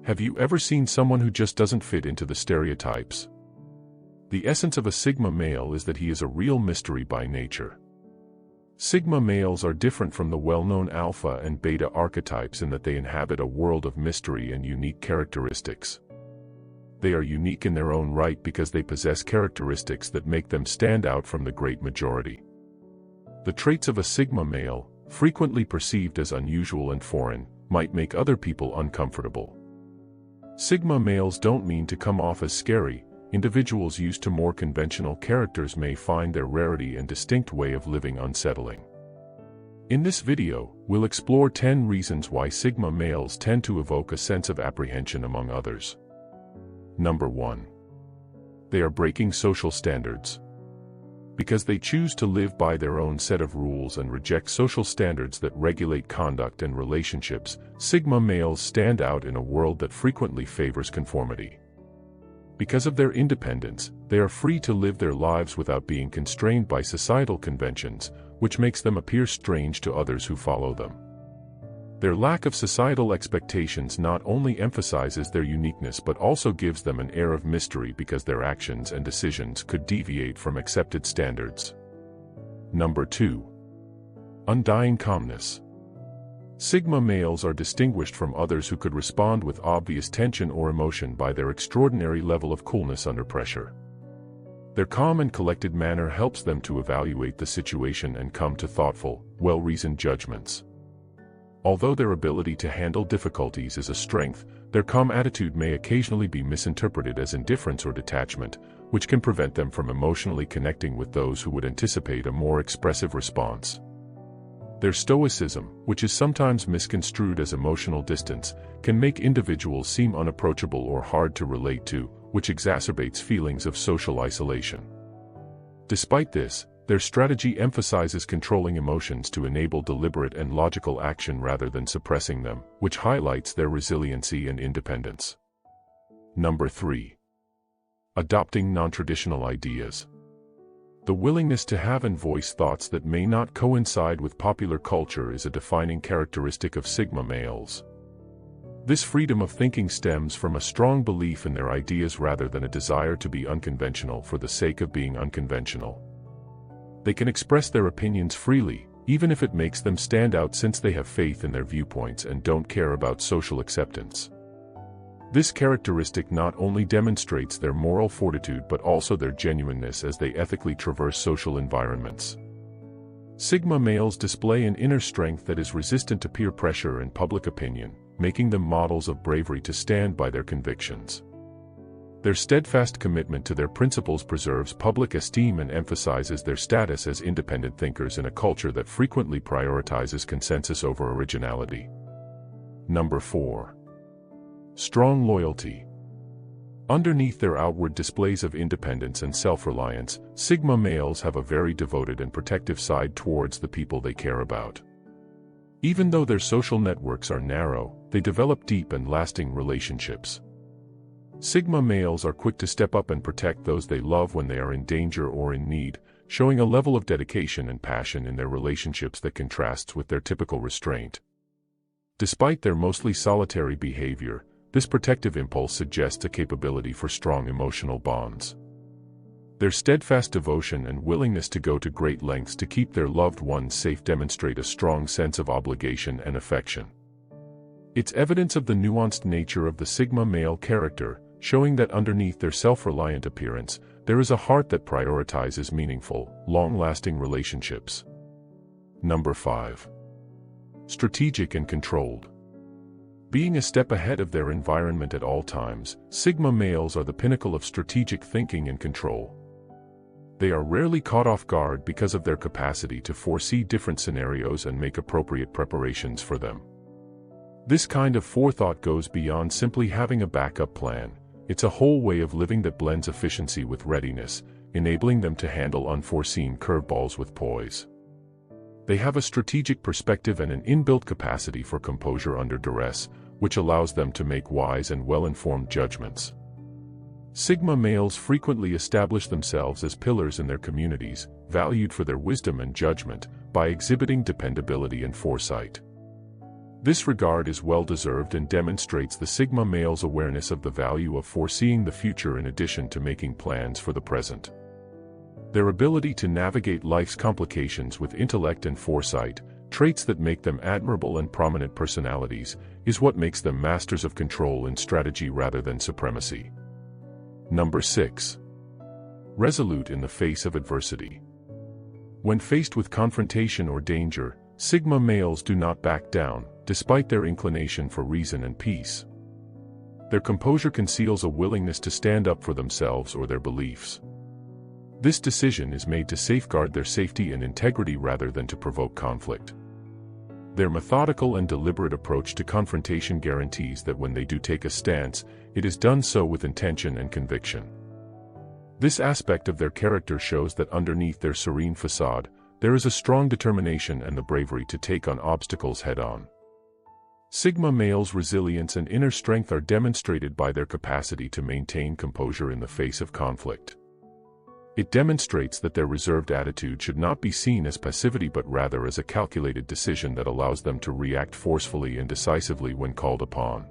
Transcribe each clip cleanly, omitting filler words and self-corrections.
Have you ever seen someone who just doesn't fit into the stereotypes? The essence of a Sigma male is that he is a real mystery by nature. Sigma males are different from the well-known alpha and beta archetypes in that they inhabit a world of mystery and unique characteristics. They are unique in their own right because they possess characteristics that make them stand out from the great majority. The traits of a Sigma male, frequently perceived as unusual and foreign, might make other people uncomfortable. Sigma males don't mean to come off as scary. Individuals used to more conventional characters may find their rarity and distinct way of living unsettling. In this video, we'll explore 10 reasons why Sigma males tend to evoke a sense of apprehension among others. Number 1. They are breaking social standards. Because they choose to live by their own set of rules and reject social standards that regulate conduct and relationships, Sigma males stand out in a world that frequently favors conformity. Because of their independence, they are free to live their lives without being constrained by societal conventions, which makes them appear strange to others who follow them. Their lack of societal expectations not only emphasizes their uniqueness but also gives them an air of mystery because their actions and decisions could deviate from accepted standards. Number 2. Undying calmness. Sigma males are distinguished from others who could respond with obvious tension or emotion by their extraordinary level of coolness under pressure. Their calm and collected manner helps them to evaluate the situation and come to thoughtful, well-reasoned judgments. Although their ability to handle difficulties is a strength, their calm attitude may occasionally be misinterpreted as indifference or detachment, which can prevent them from emotionally connecting with those who would anticipate a more expressive response. Their stoicism, which is sometimes misconstrued as emotional distance, can make individuals seem unapproachable or hard to relate to, which exacerbates feelings of social isolation. Despite this, their strategy emphasizes controlling emotions to enable deliberate and logical action rather than suppressing them, which highlights their resiliency and independence. Number 3. Adopting nontraditional ideas. The willingness to have and voice thoughts that may not coincide with popular culture is a defining characteristic of Sigma males. This freedom of thinking stems from a strong belief in their ideas rather than a desire to be unconventional for the sake of being unconventional. They can express their opinions freely, even if it makes them stand out since they have faith in their viewpoints and don't care about social acceptance. This characteristic not only demonstrates their moral fortitude but also their genuineness as they ethically traverse social environments. Sigma males display an inner strength that is resistant to peer pressure and public opinion, making them models of bravery to stand by their convictions. Their steadfast commitment to their principles preserves public esteem and emphasizes their status as independent thinkers in a culture that frequently prioritizes consensus over originality. Number 4. Strong loyalty. Underneath their outward displays of independence and self-reliance, Sigma males have a very devoted and protective side towards the people they care about. Even though their social networks are narrow, they develop deep and lasting relationships. Sigma males are quick to step up and protect those they love when they are in danger or in need, showing a level of dedication and passion in their relationships that contrasts with their typical restraint. Despite their mostly solitary behavior, this protective impulse suggests a capability for strong emotional bonds. Their steadfast devotion and willingness to go to great lengths to keep their loved ones safe demonstrate a strong sense of obligation and affection. It's evidence of the nuanced nature of the Sigma male character, showing that underneath their self-reliant appearance, there is a heart that prioritizes meaningful, long-lasting relationships. Number 5. Strategic and controlled. Being a step ahead of their environment at all times, Sigma males are the pinnacle of strategic thinking and control. They are rarely caught off guard because of their capacity to foresee different scenarios and make appropriate preparations for them. This kind of forethought goes beyond simply having a backup plan. It's a whole way of living that blends efficiency with readiness, enabling them to handle unforeseen curveballs with poise. They have a strategic perspective and an inbuilt capacity for composure under duress, which allows them to make wise and well-informed judgments. Sigma males frequently establish themselves as pillars in their communities, valued for their wisdom and judgment, by exhibiting dependability and foresight. This regard is well-deserved and demonstrates the Sigma male's awareness of the value of foreseeing the future in addition to making plans for the present. Their ability to navigate life's complications with intellect and foresight, traits that make them admirable and prominent personalities, is what makes them masters of control and strategy rather than supremacy. Number 6. Resolute in the face of adversity. When faced with confrontation or danger, Sigma males do not back down, despite their inclination for reason and peace. Their composure conceals a willingness to stand up for themselves or their beliefs. This decision is made to safeguard their safety and integrity rather than to provoke conflict. Their methodical and deliberate approach to confrontation guarantees that when they do take a stance, it is done so with intention and conviction. This aspect of their character shows that underneath their serene facade, there is a strong determination and the bravery to take on obstacles head-on. Sigma males' resilience and inner strength are demonstrated by their capacity to maintain composure in the face of conflict. It demonstrates that their reserved attitude should not be seen as passivity but rather as a calculated decision that allows them to react forcefully and decisively when called upon.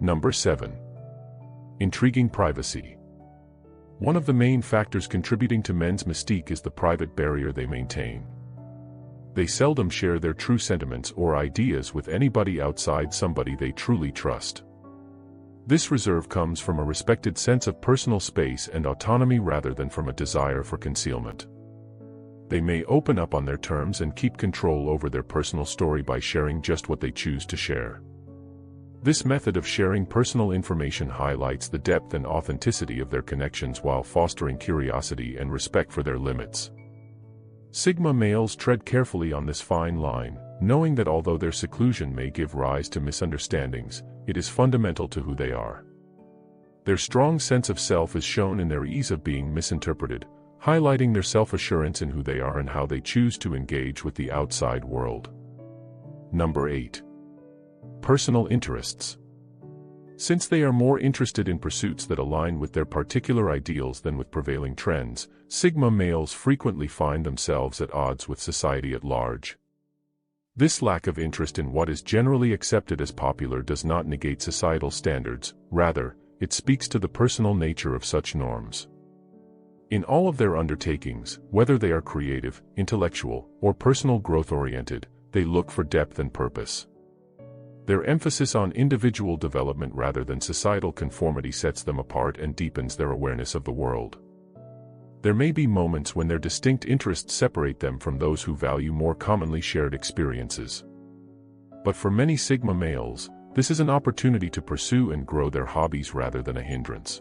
Number 7. Intriguing privacy. One of the main factors contributing to men's mystique is the private barrier they maintain. They seldom share their true sentiments or ideas with anybody outside somebody they truly trust. This reserve comes from a respected sense of personal space and autonomy rather than from a desire for concealment. They may open up on their terms and keep control over their personal story by sharing just what they choose to share. This method of sharing personal information highlights the depth and authenticity of their connections while fostering curiosity and respect for their limits. Sigma males tread carefully on this fine line, knowing that although their seclusion may give rise to misunderstandings, it is fundamental to who they are. Their strong sense of self is shown in their ease of being misinterpreted, highlighting their self-assurance in who they are and how they choose to engage with the outside world. Number 8. Personal interests. Since they are more interested in pursuits that align with their particular ideals than with prevailing trends, Sigma males frequently find themselves at odds with society at large. This lack of interest in what is generally accepted as popular does not negate societal standards, rather, it speaks to the personal nature of such norms. In all of their undertakings, whether they are creative, intellectual, or personal growth-oriented, they look for depth and purpose. Their emphasis on individual development rather than societal conformity sets them apart and deepens their awareness of the world. There may be moments when their distinct interests separate them from those who value more commonly shared experiences. But for many Sigma males, this is an opportunity to pursue and grow their hobbies rather than a hindrance.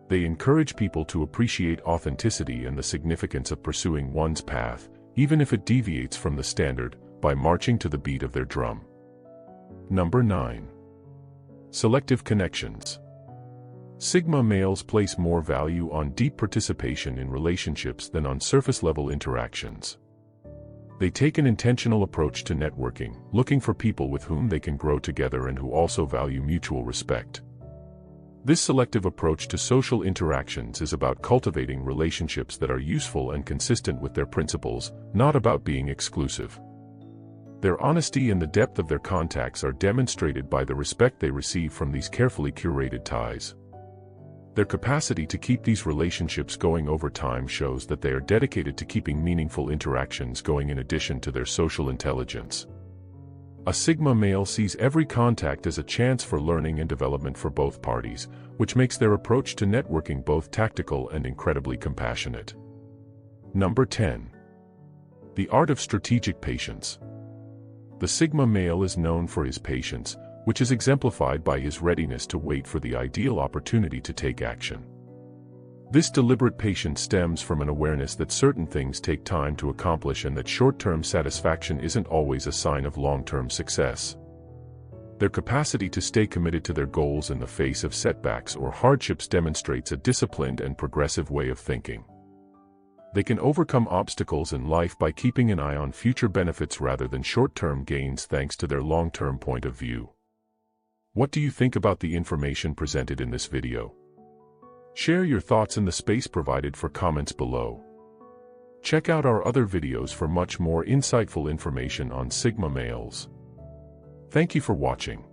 They encourage people to appreciate authenticity and the significance of pursuing one's path, even if it deviates from the standard, by marching to the beat of their drum. Number 9. Selective connections. Sigma males place more value on deep participation in relationships than on surface-level interactions. They take an intentional approach to networking, looking for people with whom they can grow together and who also value mutual respect. This selective approach to social interactions is about cultivating relationships that are useful and consistent with their principles, not about being exclusive. Their honesty and the depth of their contacts are demonstrated by the respect they receive from these carefully curated ties. Their capacity to keep these relationships going over time shows that they are dedicated to keeping meaningful interactions going in addition to their social intelligence. A Sigma male sees every contact as a chance for learning and development for both parties, which makes their approach to networking both tactical and incredibly compassionate. Number 10. The art of strategic patience. The Sigma male is known for his patience, which is exemplified by his readiness to wait for the ideal opportunity to take action. This deliberate patience stems from an awareness that certain things take time to accomplish and that short-term satisfaction isn't always a sign of long-term success. Their capacity to stay committed to their goals in the face of setbacks or hardships demonstrates a disciplined and progressive way of thinking. They can overcome obstacles in life by keeping an eye on future benefits rather than short-term gains thanks to their long-term point of view. What do you think about the information presented in this video? Share your thoughts in the space provided for comments below. Check out our other videos for much more insightful information on Sigma males. Thank you for watching.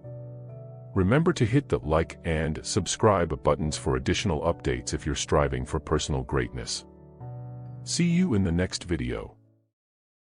Remember to hit the like and subscribe buttons for additional updates if you're striving for personal greatness. See you in the next video.